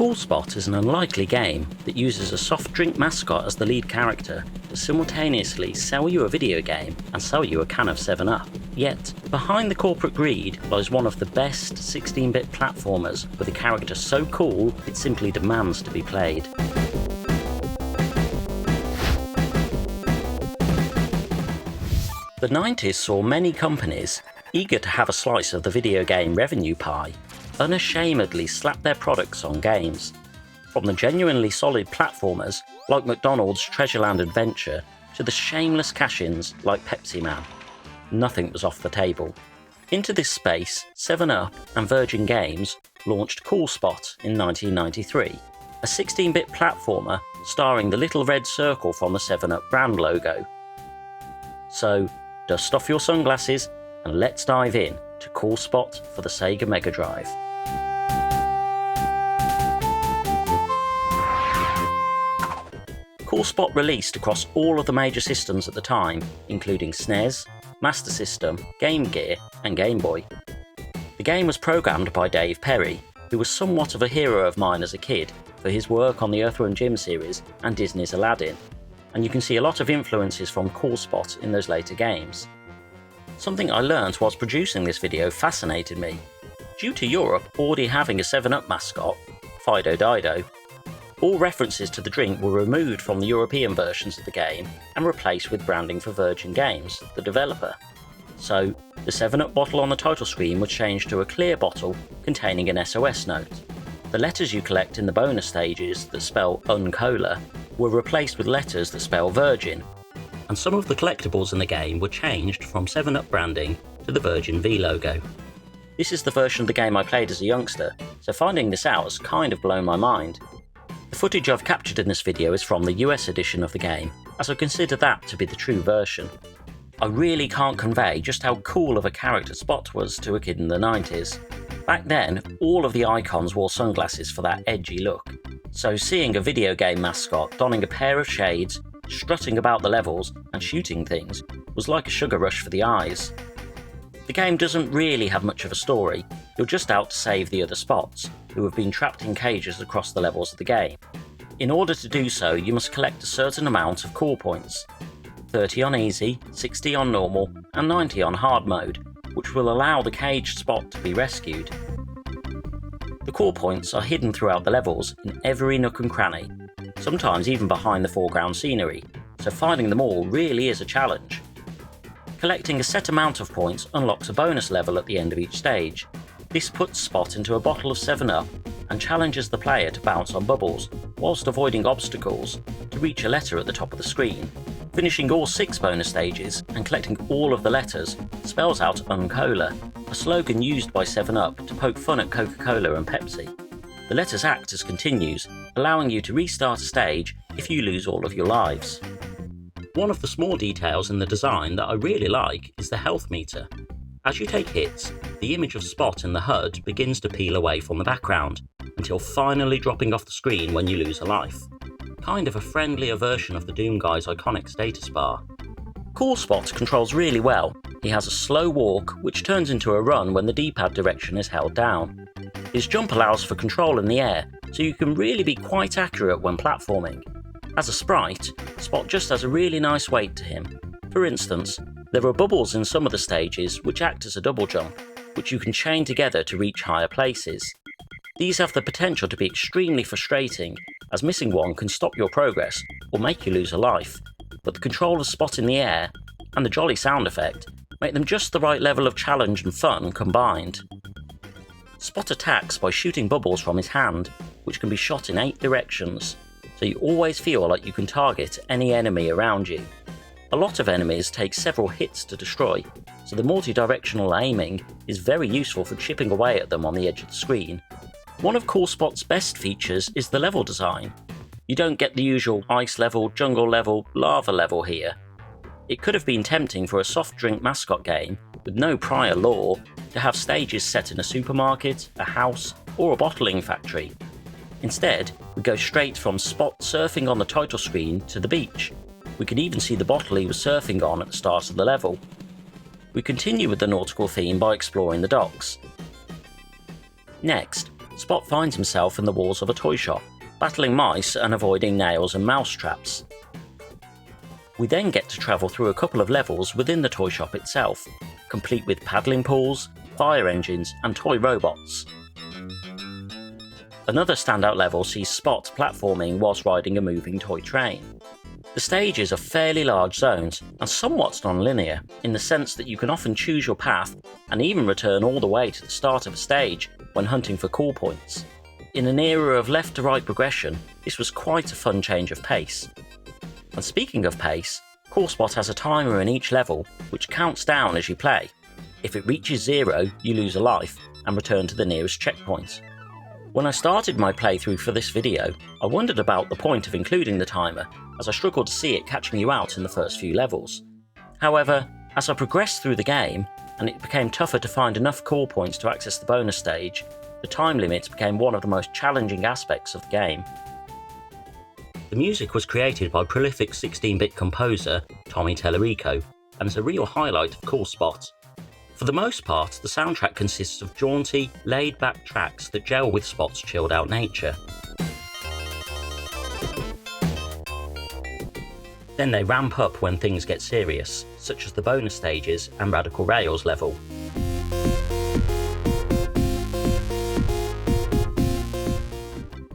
Cool Spot is an unlikely game that uses a soft drink mascot as the lead character to simultaneously sell you a video game and sell you a can of 7-Up. Yet, behind the corporate greed lies one of the best 16-bit platformers with a character so cool it simply demands to be played. The 90s saw many companies, eager to have a slice of the video game revenue pie, unashamedly slap their products on games. From the genuinely solid platformers like McDonald's Treasureland Adventure to the shameless cash-ins like Pepsi Man, nothing was off the table. Into this space, 7-Up and Virgin Games launched Cool Spot in 1993, a 16-bit platformer starring the little red circle from the 7-Up brand logo. So, dust off your sunglasses and let's dive in to Cool Spot for the Sega Mega Drive. Cool Spot released across all of the major systems at the time, including SNES, Master System, Game Gear, and Game Boy. The game was programmed by Dave Perry, who was somewhat of a hero of mine as a kid for his work on the Earthworm Jim series and Disney's Aladdin, and you can see a lot of influences from Cool Spot in those later games. Something I learnt whilst producing this video fascinated me. Due to Europe already having a 7-Up mascot, Fido Dido, all references to the drink were removed from the European versions of the game and replaced with branding for Virgin Games, the developer. So, the 7-Up bottle on the title screen was changed to a clear bottle containing an SOS note. The letters you collect in the bonus stages that spell Uncola were replaced with letters that spell Virgin, and some of the collectibles in the game were changed from 7-Up branding to the Virgin V logo. This is the version of the game I played as a youngster, so finding this out has kind of blown my mind. The footage I've captured in this video is from the US edition of the game, as I consider that to be the true version. I really can't convey just how cool of a character Spot was to a kid in the 90s. Back then, all of the icons wore sunglasses for that edgy look, so seeing a video game mascot donning a pair of shades, strutting about the levels and shooting things was like a sugar rush for the eyes. The game doesn't really have much of a story, you're just out to save the other Spots, who have been trapped in cages across the levels of the game. In order to do so, you must collect a certain amount of core points, 30 on easy, 60 on normal, and 90 on hard mode, which will allow the caged Spot to be rescued. The core points are hidden throughout the levels in every nook and cranny, sometimes even behind the foreground scenery, so finding them all really is a challenge. Collecting a set amount of points unlocks a bonus level at the end of each stage. This puts Spot into a bottle of 7-Up and challenges the player to bounce on bubbles, whilst avoiding obstacles, to reach a letter at the top of the screen. Finishing all 6 bonus stages and collecting all of the letters spells out Uncola, a slogan used by 7-Up to poke fun at Coca-Cola and Pepsi. The letters act as continues, allowing you to restart a stage if you lose all of your lives. One of the small details in the design that I really like is the health meter. As you take hits, the image of Spot in the HUD begins to peel away from the background, until finally dropping off the screen when you lose a life. Kind of a friendlier version of the Doom Guy's iconic status bar. Cool Spot controls really well. He has a slow walk, which turns into a run when the D-pad direction is held down. His jump allows for control in the air, so you can really be quite accurate when platforming. As a sprite, Spot just has a really nice weight to him. For instance, there are bubbles in some of the stages which act as a double jump, which you can chain together to reach higher places. These have the potential to be extremely frustrating, as missing one can stop your progress or make you lose a life, but the control of Spot in the air and the jolly sound effect make them just the right level of challenge and fun combined. Spot attacks by shooting bubbles from his hand, which can be shot in 8 directions, so you always feel like you can target any enemy around you. A lot of enemies take several hits to destroy, so the multi-directional aiming is very useful for chipping away at them on the edge of the screen. One of Cool Spot's best features is the level design. You don't get the usual ice level, jungle level, lava level here. It could have been tempting for a soft drink mascot game, with no prior lore, to have stages set in a supermarket, a house, or a bottling factory. Instead, we go straight from Spot surfing on the title screen to the beach. We can even see the bottle he was surfing on at the start of the level. We continue with the nautical theme by exploring the docks. Next, Spot finds himself in the walls of a toy shop, battling mice and avoiding nails and mouse traps. We then get to travel through a couple of levels within the toy shop itself, complete with paddling pools, fire engines and toy robots. Another standout level sees Spot platforming whilst riding a moving toy train. The stages are fairly large zones and somewhat non-linear, in the sense that you can often choose your path and even return all the way to the start of a stage when hunting for cool points. In an era of left to right progression, this was quite a fun change of pace. And speaking of pace, Cool Spot has a timer in each level which counts down as you play. If it reaches 0, you lose a life and return to the nearest checkpoint. When I started my playthrough for this video, I wondered about the point of including the timer, as I struggled to see it catching you out in the first few levels. However, as I progressed through the game, and it became tougher to find enough core points to access the bonus stage, the time limit became one of the most challenging aspects of the game. The music was created by prolific 16-bit composer Tommy Tellerico, and is a real highlight of Cool Spot. For the most part, the soundtrack consists of jaunty, laid-back tracks that gel with Spot's chilled-out nature. Then they ramp up when things get serious, such as the bonus stages and Radical Rails level.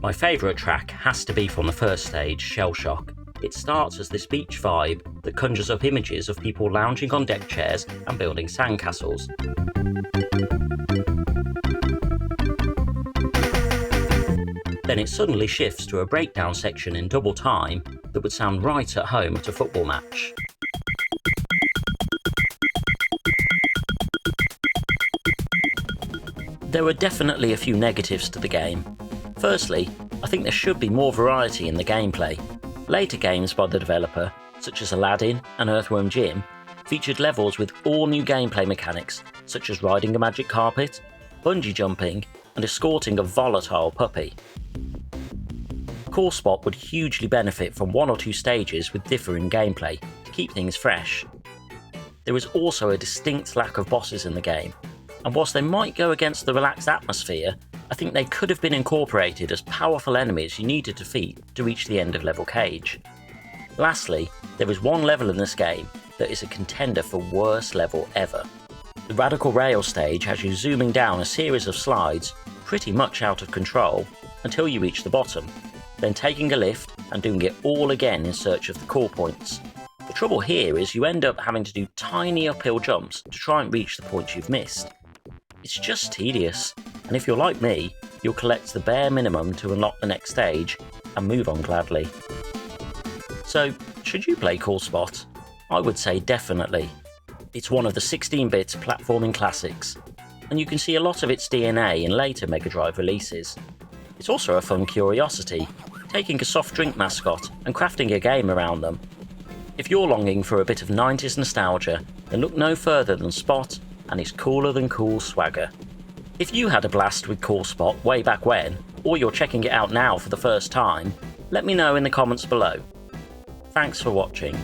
My favourite track has to be from the first stage, Shell Shock. It starts as this beach vibe that conjures up images of people lounging on deck chairs and building sandcastles. Then it suddenly shifts to a breakdown section in double time that would sound right at home at a football match. There were definitely a few negatives to the game. Firstly, I think there should be more variety in the gameplay. Later games by the developer, such as Aladdin and Earthworm Jim, featured levels with all new gameplay mechanics, such as riding a magic carpet, bungee jumping, and escorting a volatile puppy. Cool Spot would hugely benefit from 1 or 2 stages with differing gameplay to keep things fresh. There is also a distinct lack of bosses in the game, and whilst they might go against the relaxed atmosphere, I think they could have been incorporated as powerful enemies you need to defeat to reach the end of level cage. Lastly, there is one level in this game that is a contender for worst level ever. The Radical Rails stage has you zooming down a series of slides, pretty much out of control, until you reach the bottom, then taking a lift and doing it all again in search of the core points. The trouble here is you end up having to do tiny uphill jumps to try and reach the points you've missed. It's just tedious, and if you're like me, you'll collect the bare minimum to unlock the next stage and move on gladly. So, should you play Cool Spot? I would say definitely. It's one of the 16-bit platforming classics, and you can see a lot of its DNA in later Mega Drive releases. It's also a fun curiosity, taking a soft drink mascot and crafting a game around them. If you're longing for a bit of 90s nostalgia, then look no further than Spot and his cooler than cool swagger. If you had a blast with Cool Spot way back when, or you're checking it out now for the first time, let me know in the comments below. Thanks for watching.